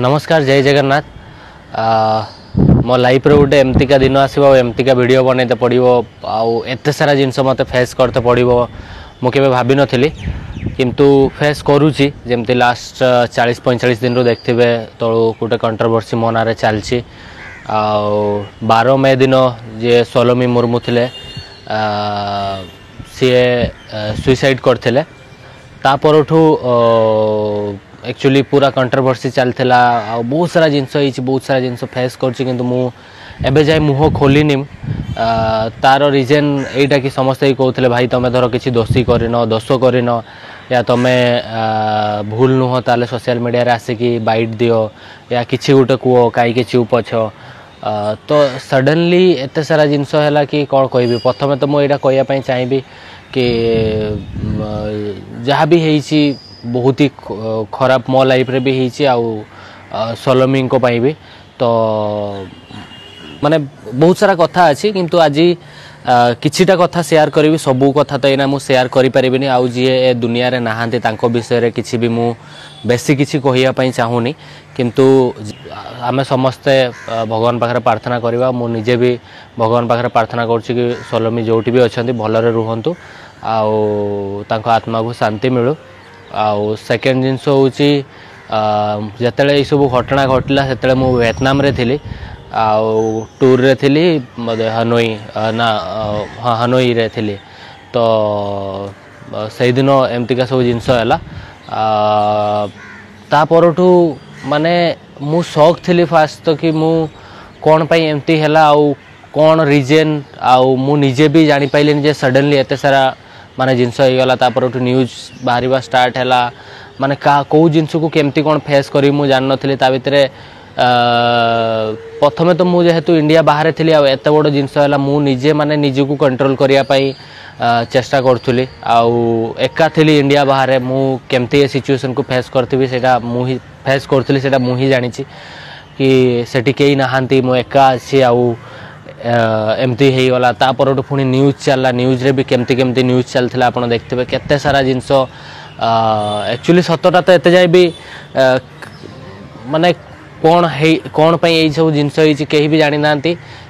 नमस्कार जय जगन्नाथ। मो लाइफ रे गोटे एमतीका दिन आसो एमतीका वीडियो बनते पड़ो आते सारा जिनस मत फेस करते पड़ो मुझे भाभी नी किंतु फेस करुच्ची जमती लास्ट 40-45 दिन देखते तलू गोटे कंट्रोवर्सी मो ना चलती 12 मे दिन जे सोलोमी मुर्मू थे सी सुइसाइड करते तापरठू एक्चुअली पूरा कंट्रोवर्सी चलता बहुत सारा जिनस बहुत सारा जिनस फेस कर जाए मुह खोलनी तार रीजन यहीटा कि समस्ते कहते भाई तुम धर किसी दोषी करन दोष करन या तुम्हें भूल नुह ताले सोशल मीडिया रे आसिकी बाइट दियो या किसी गोटे कह कहीं चुप अछ तो सडनली एत सारा जिनस है कि कौन कह प्रथम तो मुझे कहवाई चाहिए कि जहाँ भी है बहुत ही खराब मो लाइफ रे भी है सोलोमी को भी तो माने बहुत सारा कथा अच्छी किंतु आज किछिटा कथा शेयर करी सबू कथा तो यहाँ मुझे शेयर करें आउ जी ए दुनिया रे नहांती तांको विषय रे किछि भी मु बेसी किछि कहिया चाहूनी किंतु आमे समस्ते भगवान पाखरे प्रार्थना करवा मु निजे भी भगवान पाखरे प्रार्थना करुच्ची कि सोलोमी जोटी भी अच्छा भलरे रुहंतु आउ तांको आत्मा को शांति मिलू आउ सेकेंड जिनस हूँ जिते सब घटना घटला से मु वियतनाम रे थी आउ टूर रे थी हनोई ना हाँ हनोई रे थी तो से दिन एमतीका सब जिनस है तापरठू माने मु शौक थी फास्ट तो कि मु कौन पाई एमती है आउ कौन रीजन आउ मु निजे भी जानी पाइलिनी जे सडनली एते सारा माने जिनस होगला तापरठू न्यूज बाहर स्टार्ट है माने कौ जिनस को केमती कौन फेस करी मु जान नथली ता भितरे प्रथमे तो मुझे जेहेतु इंडिया बाहर थी एत बड़ जिनस है मु निजे माने निज को कंट्रोल करने चेष्टा करुली आउ एका थी इंडिया बाहर मु केमती सिचुएशन को फेस करथि सेटा मु ही फेस करुली सेटा मु ही जानी कि सेठी केही नहांती मु एका अच्छी आउ एमती हो गला तापर पुणी न्यूज चलला न्यूज रे भी केमती केमती न्यूज चलता आप देखते केते सारा जिनस एक्चुअली सतटा तो एते जाए भी माने कौन पाई यही सब जिनस कहीं भी जानी ना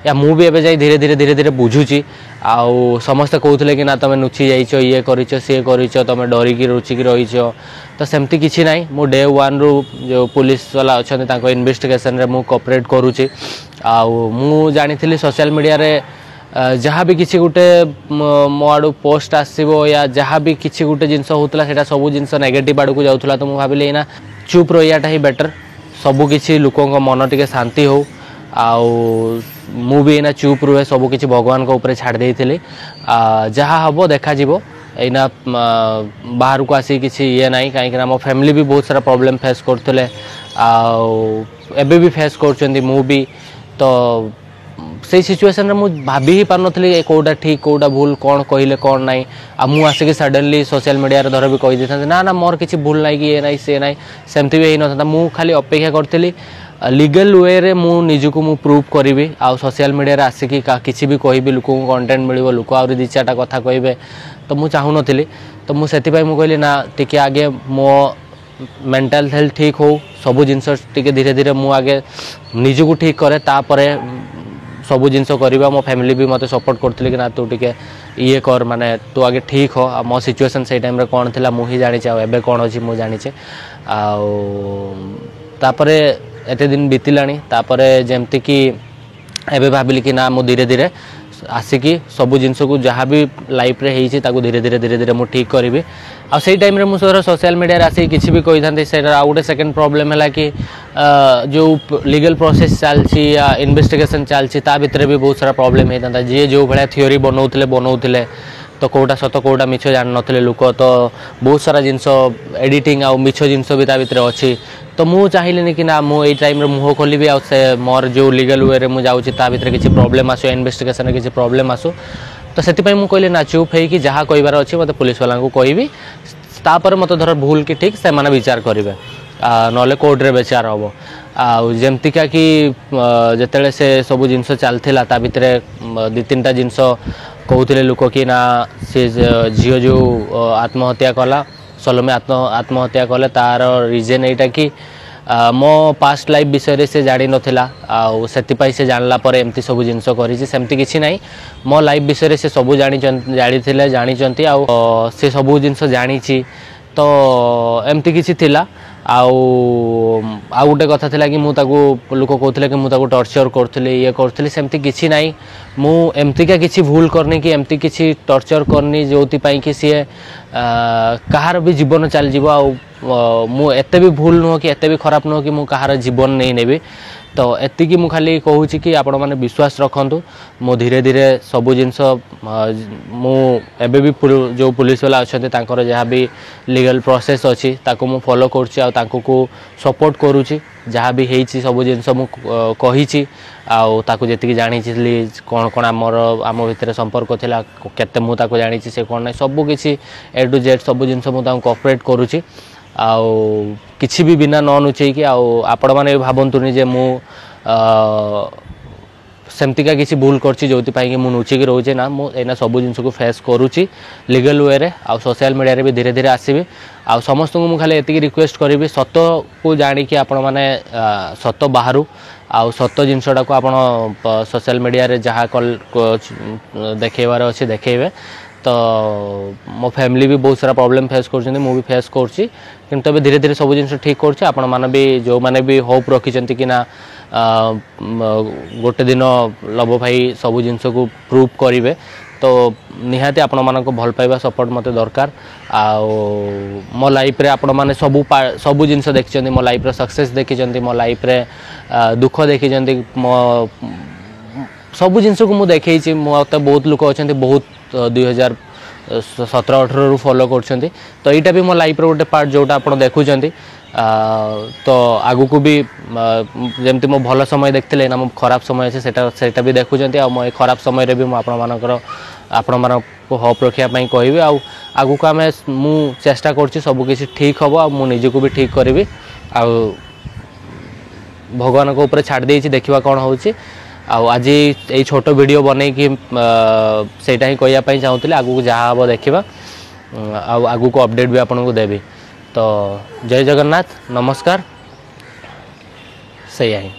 या मु भी एबे जाई धीरे धीरे धीरे धीरे बुझुची आउ समस्ते कहते कि ना तुम नुची जाइच ये करिच सी करिच तुम डरिकी रुचिकी रहीच तो सेमती किसी ना मु डे 1 रु जो पुलिस वाला अच्छा इन्वेस्टिगेशन रे मु कोऑपरेट करुची आउ मु जानी सोशल मीडिया रे जहाँ भी किसी गोटे मो आड़ू पोस्ट आसो या जहाँ भी किसी गोटे जिनस होता है सब जिनस नेगेटिव आड़ को जाऊला तो मुझे भाविली ना चुप रहीटा ही बेटर सबू किसी लोकों मन टे शांति हो आउ मु भी एना चुप रुहे सबू किसी भगवान को ऊपर छाड़ देइथिली जहाँ हम देखा एना बाहर को आसी किसी ये ना कहीं मो फैमिली भी बहुत सारा प्रॉब्लम फेस करते एबे भी फेस कर मु भी तो से सिचुएशन रे मु भाभी ही पार नथली कोडा ठीक कोडा भूल कौन कहले कौन नाई आ मु आसिक सडनली सोशल मीडिया रे धर भी कहि देथां ना ना मोर किसी भूल नाई कि ये नाई से नाई सेमती भी नथा मु खाली अपेक्षा करथली लीगल वे रे मु निजको मु प्रूव करी आ सोशल मीडिया रे आसिकी किसी भी कहबी लोक कंटेंट मिलिबो लोक आउरी दी चारटा कथा कहबे तो मु चाहू नथली तो मु सेति पई मु कहली ना टिके आगे मो मेंटल हेल्थ ठीक हो सबू जिनस टिके धीरे धीरे मु आगे निजको ठीक करे तापरे सबू जिनस करवा मो फैमिली भी मत सपोर्ट करते कि ना तू टिके ये कर माने तू आगे ठीक हो मो सिचुएशन से टाइम रे कौन थिला मु ही जानी एबे कौन अच्छी मु जानी तापरे एते दिन बीतिलानी तापरे जेमती कि एबे भाबिली कि ना मु धीरे धीरे आसिकी सबू जिनस को जहाँ भी लाइफ रे हेइछि ताको धीरे धीरे धीरे धीरे मु ठीक करी आ से टाइम रे मु सोशल मीडिया आसी किसी भी कही था से आउ गोटे सेकेंड प्रॉब्लम है कि जो लीगल प्रोसेस चलती या इन्वेस्टिगेशन चलती ता भितर भी बहुत सारा प्रॉब्लम होता जी जो भाया थ्योरी बनाऊले तो कौटा सत कौटा मिछ जान नथिले लोक तो बहुत सारा जिनस एडिटिंग आ मिछ जिनस भी भितर अच्छी तो मु चाहिए कि ना मु टाइम मुह खोलि आ मोर जो लीगल वे रे मु जाउछि ता भितर किसी प्रॉब्लम आसो इन्वेस्टिगेशन किसी प्रॉब्लम आसो तो से मु कहली ना चुप है कि जहाँ कहबार अच्छी मत पुलिस वाला को कहबी तापर मत धर भूल कि ठीक से माने विचार करेंगे नले कोर्ट रे विचार हम आमतीका कि जिते से सब जिनस चलता ता भितर 2-3टा जिनस कहते लोक कि ना सी झील जो आत्महत्या कला सोलोमी आत्महत्या कले तार रिजन यहाँ कि मो पास्ट लाइफ विषय से जानी नथिला से से जानला पर एमती सब जिनस करी सेमती किसी ना मो लाइफ विषय से सब जानी जानी आ से सब जिनस जानी तो एमती किसी थिला आउ गोटे कथा थिला कि मुझे लोक कहते कि मुझे टर्चर करी ये करी सेमती किसी ना मु एमतीका किसी भूल करनी कि एमती किसी टर्चर करनी जो कि सी कहार भी जीवन चल जाव मु एते भी भूल नुह कि एते भी खराब नुह कि मु कहार जीवन नहीं नेबी तो एतिकी मु खाली कहूँ कि आपण मैंने विश्वास रखु मु धीरे धीरे सबू जिनस मु एबे भी जो पुलिस वाला अच्छा जहाँ भी लीगल प्रोसेस अच्छी मु फॉलो करूँ सपोर्ट करुँची जहाँ भी होती सब जिनस मुझी जी जानी कौन कौन आम भितर संपर्क थिला केते मु जानी से कौन ना सब किसी ए टू जेड सब जिनस मुझे कोऑपरेट करुँची किसी भी बिना न नुचेकी आपण मैंने भावतुनि जे मु सेमतिका किसी भूल करछि जोथि मु नुचिकी रोचे ना मुझे सब जिन को फेस करुँची लीगल वे रे आ सोशल मीडिया रे भी धीरे धीरे आसबि आ समस्त को मुझे एति रिक्वेस्ट करी सत को जानिकी आपण मैंने सत बाहर आ सत जिनटा को आप सोशल मीडिया रे जहाँ कल देखेबार अच्छे देखेबे तो मो फैमिली भी बहुत सारा प्रॉब्लम फेस कर फेस कर धीरे धीरे सब जिन ठीक कर जो मैंने भी होप रखी कि ना गोटे दिन लव भाई सब जिन को प्रूव करेंगे तो निहाती आपण मानक भल पाइबा सपोर्ट मते दरकार आ मो लाइफ रे आपण माने सबू जिनस देखिं मो लाइफ रे सक्सेस देखिं मो लाइफ रे दुख देखिं मो सबू जिनस को मुझे देखी मत बहुत लोक अच्छा बहुत 2017-18 फॉलो कर तो यहाँ भी मो लाइफ गोटे पार्ट जोटा आप देखुं तो आगु को भी जमती मो भल समय देखते ना मो खराब समय अच्छे सेटा भी देखुं मो खराब समय भी आपण को होप रखापी कहि आगु को आम मु चेष्टा कर सब किसी ठीक हम आ निजको भी ठीक करी आ भगवान को ऊपर छाड़ दे देखा कौन हो आज ये छोट वीडियो बन कि सेटा ही कहवाई चाहूँगी आगू जहाँ हम देखा आगू को अपडेट भी आपको देवी तो जय जगन्नाथ नमस्कार सही ही।